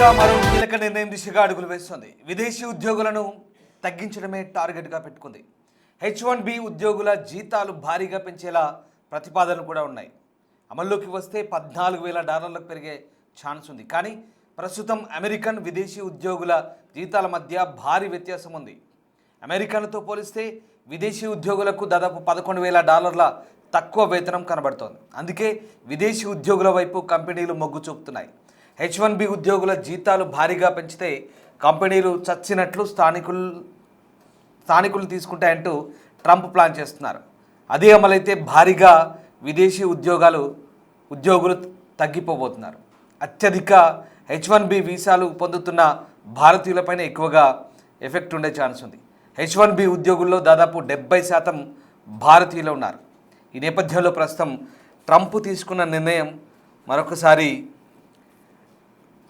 America మరో కీలక నిర్ణయం దిశగా అడుగులు వేస్తుంది. విదేశీ ఉద్యోగులను తగ్గించడమే టార్గెట్గా పెట్టుకుంది. H1B ఉద్యోగుల జీతాలు భారీగా పెంచేలా ప్రతిపాదనలు కూడా ఉన్నాయి. అమల్లోకి వస్తే $14,000 పెరిగే ఛాన్స్ ఉంది. కానీ ప్రస్తుతం అమెరికన్ విదేశీ ఉద్యోగుల జీతాల మధ్య భారీ వ్యత్యాసం ఉంది. అమెరికన్తో పోలిస్తే విదేశీ ఉద్యోగులకు దాదాపు $11,000 తక్కువ వేతనం కనబడుతోంది. అందుకే విదేశీ ఉద్యోగుల వైపు కంపెనీలు మొగ్గు చూపుతున్నాయి. H1B ఉద్యోగుల జీతాలు భారీగా పెంచితే కంపెనీలు చచ్చినట్లు స్థానికులు తీసుకుంటాయంటూ ట్రంప్ ప్లాన్ చేస్తున్నారు. అదే అమలైతే భారీగా విదేశీ ఉద్యోగులు తగ్గిపోబోతున్నారు. అత్యధిక H1B వీసాలు పొందుతున్న భారతీయులపైన ఎక్కువగా ఎఫెక్ట్ ఉండే ఛాన్స్ ఉంది. H1B ఉద్యోగుల్లో దాదాపు 70% భారతీయులు ఉన్నారు. ఈ నేపథ్యంలో ప్రస్తుతం ట్రంప్ తీసుకున్న నిర్ణయం మరొకసారి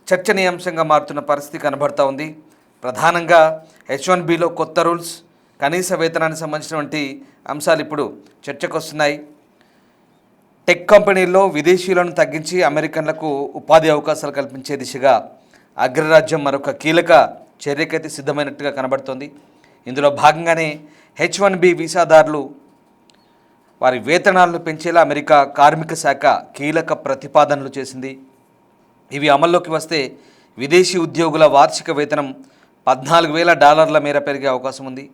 చర్చనీయాంశంగా మారుతున్న పరిస్థితి కనబడుతూ ఉంది. ప్రధానంగా H1Bలో కొత్త రూల్స్, కనీస వేతనానికి సంబంధించినటువంటి అంశాలు ఇప్పుడు చర్చకు వస్తున్నాయి. టెక్ కంపెనీల్లో విదేశీయులను తగ్గించి అమెరికన్లకు ఉపాధి అవకాశాలు కల్పించే దిశగా అగ్రరాజ్యం మరొక కీలక చర్యకైతే సిద్ధమైనట్టుగా కనబడుతోంది. ఇందులో భాగంగానే H1B వీసాదారులు వారి వేతనాలను పెంచేలా అమెరికా కార్మిక శాఖ కీలక ప్రతిపాదనలు చేసింది. ఇవి అమల్లోకి వస్తే విదేశీ ఉద్యోగుల వార్షిక వేతనం $14,000 మేర పెరిగే అవకాశం ఉంది.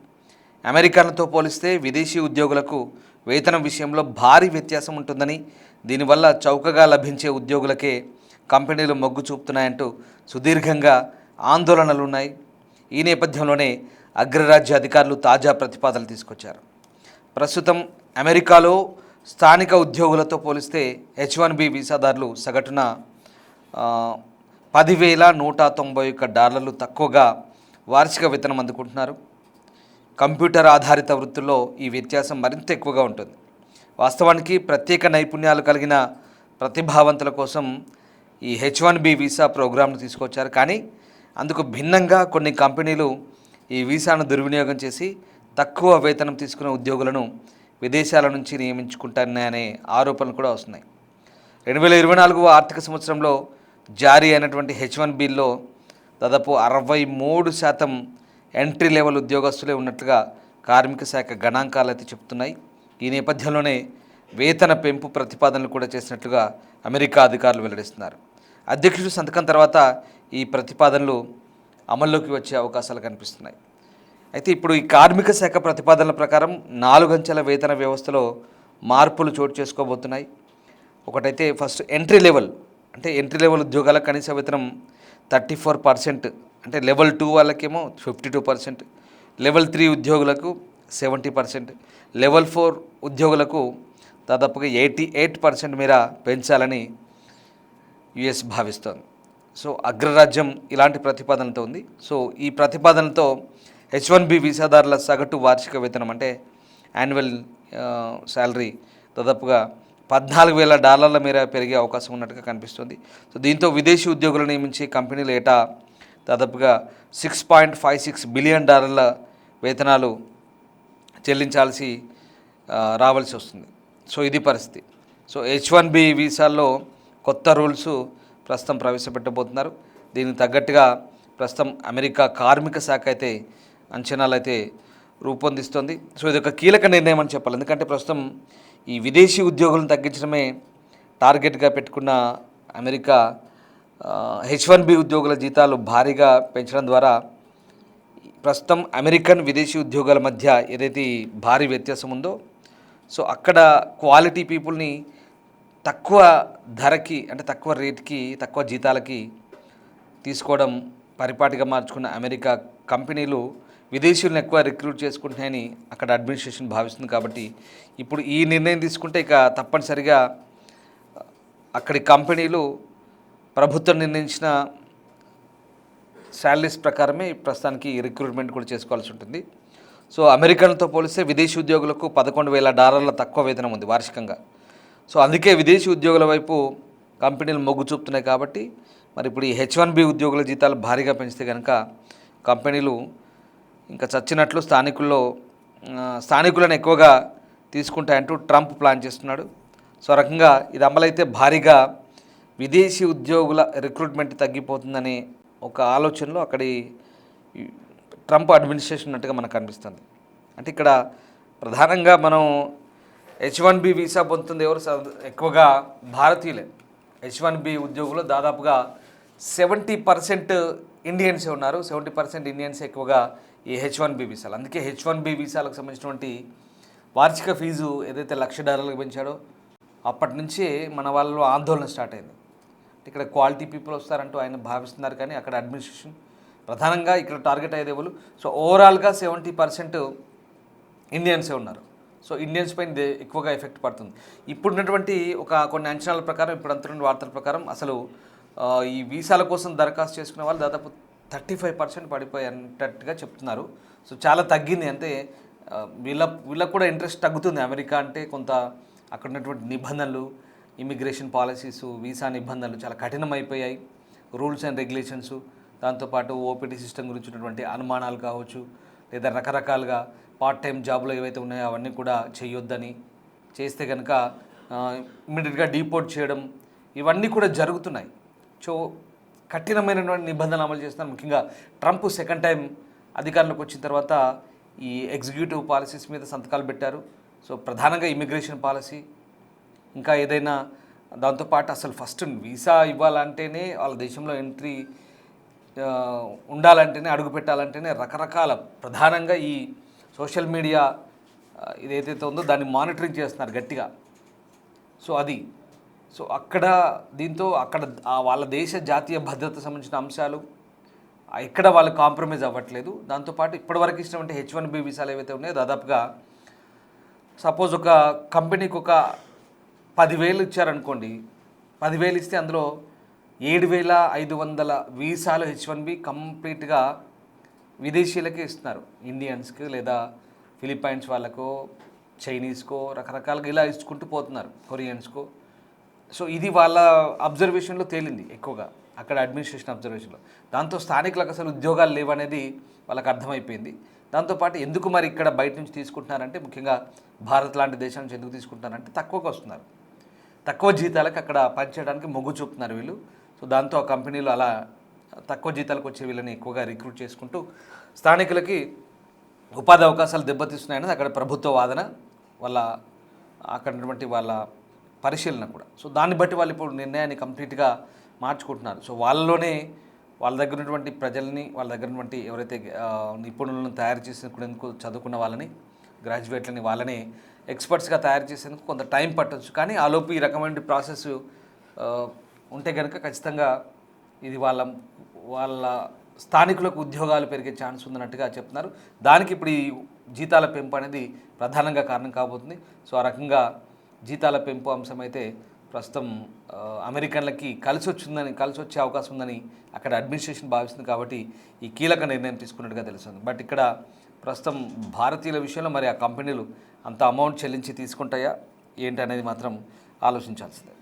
అమెరికన్లతో పోలిస్తే విదేశీ ఉద్యోగులకు వేతనం విషయంలో భారీ వ్యత్యాసం ఉంటుందని, దీనివల్ల చౌకగా లభించే ఉద్యోగులకే కంపెనీలు మొగ్గు చూపుతున్నాయంటూ సుదీర్ఘంగా ఆందోళనలు ఉన్నాయి. ఈ నేపథ్యంలోనే అగ్రరాజ్య అధికారులు తాజా ప్రతిపాదనలు తీసుకొచ్చారు. ప్రస్తుతం అమెరికాలో స్థానిక ఉద్యోగులతో పోలిస్తే H1B వీసాదారులు సగటున $10,191 తక్కువగా వార్షిక వేతనం అందుకుంటున్నారు. కంప్యూటర్ ఆధారిత వృత్తుల్లో ఈ వ్యత్యాసం మరింత ఎక్కువగా ఉంటుంది. వాస్తవానికి ప్రత్యేక నైపుణ్యాలు కలిగిన ప్రతిభావంతుల కోసం ఈ H1B వీసా ప్రోగ్రాంను తీసుకొచ్చారు. కానీ అందుకు భిన్నంగా కొన్ని కంపెనీలు ఈ వీసాను దుర్వినియోగం చేసి తక్కువ వేతనం తీసుకున్న ఉద్యోగులను విదేశాల నుంచి నియమించుకుంటారనే ఆరోపణలు కూడా వస్తున్నాయి. 2024 ఆర్థిక సంవత్సరంలో జారీ అయినటువంటి H1Bలో దాదాపు 63% ఎంట్రీ లెవెల్ ఉద్యోగస్తులే ఉన్నట్లుగా కార్మిక శాఖ గణాంకాలు అయితే చెప్తున్నాయి. ఈ నేపథ్యంలోనే వేతన పెంపు ప్రతిపాదనలు కూడా చేసినట్లుగా అమెరికా అధికారులు వెల్లడిస్తున్నారు. అధ్యక్షుడు సంతకం తర్వాత ఈ ప్రతిపాదనలు అమల్లోకి వచ్చే అవకాశాలు కనిపిస్తున్నాయి. అయితే ఇప్పుడు ఈ కార్మిక శాఖ ప్రతిపాదనల ప్రకారం 4 అంచెల వేతన వ్యవస్థలో మార్పులు చోటు చేసుకోబోతున్నాయి. ఒకటైతే ఫస్ట్ ఎంట్రీ లెవెల్ ఉద్యోగాల కనీస వేతనం 34%, అంటే లెవెల్ 2 వాళ్ళకేమో 52%, లెవెల్ 3 ఉద్యోగులకు 70%, లెవెల్ 4 ఉద్యోగులకు దాదాపుగా 88% మేర పెంచాలని యుఎస్ భావిస్తోంది. సో అగ్రరాజ్యం ఇలాంటి ప్రతిపాదనతో ఉంది. సో ఈ ప్రతిపాదనతో H1B వీసాదారుల సగటు వార్షిక వేతనం అంటే యాన్యువల్ శాలరీ దాదాపుగా $14,000 మేర పెరిగే అవకాశం ఉన్నట్టుగా కనిపిస్తుంది. సో దీంతో విదేశీ ఉద్యోగులను నియమించే కంపెనీలు ఏటా దాదాపుగా $6.56 బిలియన్ వేతనాలు చెల్లించాల్సి రావాల్సి వస్తుంది. సో ఇది పరిస్థితి. సో H1B వీసాల్లో కొత్త రూల్స్ ప్రస్తుతం ప్రవేశపెట్టబోతున్నారు. దీనికి తగ్గట్టుగా ప్రస్తుతం అమెరికా కార్మిక శాఖ అయితే అంచనాలు అయితే రూపొందిస్తుంది. సో ఇది ఒక కీలక నిర్ణయం అని చెప్పాలి. ఎందుకంటే ప్రస్తుతం ఈ విదేశీ ఉద్యోగులను తగ్గించడమే టార్గెట్గా పెట్టుకున్న అమెరికా H1B ఉద్యోగుల జీతాలు భారీగా పెంచడం ద్వారా ప్రస్తుతం అమెరికన్ విదేశీ ఉద్యోగాల మధ్య ఏదైతే భారీ వ్యత్యాసం ఉందో, సో అక్కడ క్వాలిటీ పీపుల్ని తక్కువ ధరకి, అంటే తక్కువ రేట్కి, తక్కువ జీతాలకి తీసుకోవడం పరిపాటిగా మార్చుకున్న అమెరికా కంపెనీలు విదేశీయులను ఎక్కువ రిక్రూట్ చేసుకుంటున్నాయని అక్కడ అడ్మినిస్ట్రేషన్ భావిస్తుంది. కాబట్టి ఇప్పుడు ఈ నిర్ణయం తీసుకుంటే ఇక తప్పనిసరిగా అక్కడి కంపెనీలు ప్రభుత్వం నిర్ణయించిన శాలరీస్ ప్రకారమే ప్రస్తుతానికి రిక్రూట్మెంట్ కూడా చేసుకోవాల్సి ఉంటుంది. సో అమెరికన్లతో పోలిస్తే విదేశీ ఉద్యోగులకు $11,000 తక్కువ వేతనం ఉంది వార్షికంగా. సో అందుకే విదేశీ ఉద్యోగుల వైపు కంపెనీలు మొగ్గు చూపుతున్నాయి. కాబట్టి మరి ఇప్పుడు ఈ H1B ఉద్యోగుల జీతాలు భారీగా పెంచితే కనుక కంపెనీలు ఇంకా చచ్చినట్లు స్థానికులను ఎక్కువగా తీసుకుంటాయంటూ ట్రంప్ ప్లాన్ చేస్తున్నాడు. సో రకంగా ఇది అమలైతే భారీగా విదేశీ ఉద్యోగుల రిక్రూట్మెంట్ తగ్గిపోతుందనే ఒక ఆలోచనలో అక్కడి ఈ ట్రంప్ అడ్మినిస్ట్రేషన్ ఉన్నట్టుగా మనకు కనిపిస్తుంది. అంటే ఇక్కడ ప్రధానంగా మనం H1B వీసా పొందుతుంది ఎవరు ఎక్కువగా భారతీయులే. H1B ఉద్యోగులు దాదాపుగా 70% ఇండియన్సే ఉన్నారు. 70% ఇండియన్స్ ఎక్కువగా ఈ H1B వీసాలు. అందుకే H1B వీసాలకు సంబంధించినటువంటి వార్షిక ఫీజు ఏదైతే $1,00,000 పెంచాడో అప్పటి నుంచే మన వాళ్ళలో ఆందోళన స్టార్ట్ అయింది. ఇక్కడ క్వాలిటీ పీపుల్ వస్తారంటూ ఆయన భావిస్తున్నారు, కానీ అక్కడ అడ్మినిస్ట్రేషన్ ప్రధానంగా ఇక్కడ టార్గెట్ అయ్యేది ఎవరు. సో ఓవరాల్గా 70% ఇండియన్సే ఉన్నారు. సో ఇండియన్స్ పైన ఎక్కువగా ఎఫెక్ట్ పడుతుంది. ఇప్పుడున్నటువంటి కొన్ని అంచనాల ప్రకారం, ఇప్పుడు అంతున్న వార్తల ప్రకారం అసలు ఈ వీసాల కోసం దరఖాస్తు చేసుకునే వాళ్ళు దాదాపు 35% పడిపోయేటట్టుగా చెప్తున్నారు. సో చాలా తగ్గింది. అంటే వీళ్ళకు కూడా ఇంట్రెస్ట్ తగ్గుతుంది. అమెరికా అంటే కొంత అక్కడ ఉన్నటువంటి నిబంధనలు, ఇమిగ్రేషన్ పాలసీసు, వీసా నిబంధనలు చాలా కఠినమైపోయాయి. రూల్స్ అండ్ రెగ్యులేషన్స్, దాంతోపాటు ఓపీటీ సిస్టమ్ గురించి ఉన్నటువంటి అనుమానాలు కావచ్చు, లేదా రకరకాలుగా పార్ట్ టైం జాబ్లో ఏవైతే ఉన్నాయో అవన్నీ కూడా చేయొద్దని, చేస్తే కనుక ఇమ్మీడియట్గా డీపోర్ట్ చేయడం, ఇవన్నీ కూడా జరుగుతున్నాయి. సో కఠినమైనటువంటి నిబంధనలు అమలు చేస్తున్నారు. ముఖ్యంగా ట్రంప్ సెకండ్ టైం అధికారంలోకి వచ్చిన తర్వాత ఈ ఎగ్జిక్యూటివ్ పాలసీస్ మీద సంతకాలు పెట్టారు. సో ప్రధానంగా ఇమిగ్రేషన్ పాలసీ, ఇంకా ఏదైనా దాంతోపాటు అసలు ఫస్ట్ వీసా ఇవ్వాలంటేనే, వాళ్ళ దేశంలో ఎంట్రీ ఉండాలంటేనే, అడుగు పెట్టాలంటేనే రకరకాల ప్రధానంగా ఈ సోషల్ మీడియా ఇదైతే ఉందో దాన్ని మానిటరింగ్ చేస్తున్నారు గట్టిగా. సో అది అక్కడ దీంతో అక్కడ వాళ్ళ దేశ జాతీయ భద్రత సంబంధించిన అంశాలు ఎక్కడ వాళ్ళు కాంప్రమైజ్ అవ్వట్లేదు. దాంతోపాటు ఇప్పటివరకు ఇచ్చినటువంటి H1B వీసాలు ఏవైతే ఉన్నాయో దాదాపుగా సపోజ్ ఒక కంపెనీకి ఒక 10,000 ఇచ్చారనుకోండి, 10,000 ఇస్తే అందులో 7,500 వీసాలు H1B కంప్లీట్గా విదేశీయులకే ఇస్తున్నారు. ఇండియన్స్కి లేదా ఫిలిప్పైన్స్ వాళ్ళకో, చైనీస్కో, రకరకాలుగా ఇలా ఇచ్చుకుంటూ పోతున్నారు, కొరియన్స్కో. సో ఇది వాళ్ళ అబ్జర్వేషన్లో తేలింది ఎక్కువగా, అక్కడ అడ్మినిస్ట్రేషన్ అబ్జర్వేషన్లో. దాంతో స్థానికులకు అసలు ఉద్యోగాలు లేవనేది వాళ్ళకి అర్థమైపోయింది. దాంతోపాటు ఎందుకు మరి ఇక్కడ బయట నుంచి తీసుకుంటున్నారంటే, ముఖ్యంగా భారత్ లాంటి దేశం నుంచి ఎందుకు తీసుకుంటున్నారంటే తక్కువగా వస్తున్నారు, తక్కువ జీతాలకు అక్కడ పనిచేయడానికి మొగ్గు చూపుతున్నారు వీళ్ళు. సో దాంతో ఆ కంపెనీలు అలా తక్కువ జీతాలకు వచ్చే వీళ్ళని ఎక్కువగా రిక్రూట్ చేసుకుంటూ స్థానికులకి ఉపాధి అవకాశాలు దెబ్బతీస్తున్నాయనేది అక్కడ ప్రభుత్వ వాదన, వాళ్ళ అక్కడ ఉన్నటువంటి వాళ్ళ పరిశీలన కూడా. సో దాన్ని బట్టి వాళ్ళు ఇప్పుడు నిర్ణయాన్ని కంప్లీట్గా మార్చుకుంటున్నారు. సో వాళ్ళలోనే వాళ్ళ దగ్గర ఉన్నటువంటి ప్రజల్ని, వాళ్ళ దగ్గర ఉన్నటువంటి ఎవరైతే నిపుణులను తయారు చేసేందుకు చదువుకున్న వాళ్ళని, గ్రాడ్యుయేట్లని, వాళ్ళని ఎక్స్పర్ట్స్గా తయారు చేసేందుకు కొంత టైం పట్టవచ్చు. కానీ ఆలోపు ఈ రకమైన ప్రాసెస్ ఉంటే కనుక ఖచ్చితంగా ఇది వాళ్ళ స్థానికులకు ఉద్యోగాలు పెరిగే ఛాన్స్ ఉందన్నట్టుగా చెప్తున్నారు. దానికి ఇప్పుడు ఈ జీతాల పెంపు అనేది ప్రధానంగా కారణం కాబోతుంది. సో ఆ రకంగా జీతాల పెంపు అంశం అయితే ప్రస్తుతం అమెరికన్లకి కలిసి వచ్చే అవకాశం ఉందని అక్కడ అడ్మినిస్ట్రేషన్ భావిస్తుంది. కాబట్టి ఈ కీలక నిర్ణయం తీసుకున్నట్టుగా తెలుస్తుంది. బట్ ఇక్కడ ప్రస్తుతం భారతీయుల విషయంలో మరి ఆ కంపెనీలు అంత అమౌంట్ చెల్లించి తీసుకుంటాయా ఏంటి అనేది మాత్రం ఆలోచించాల్సిందే.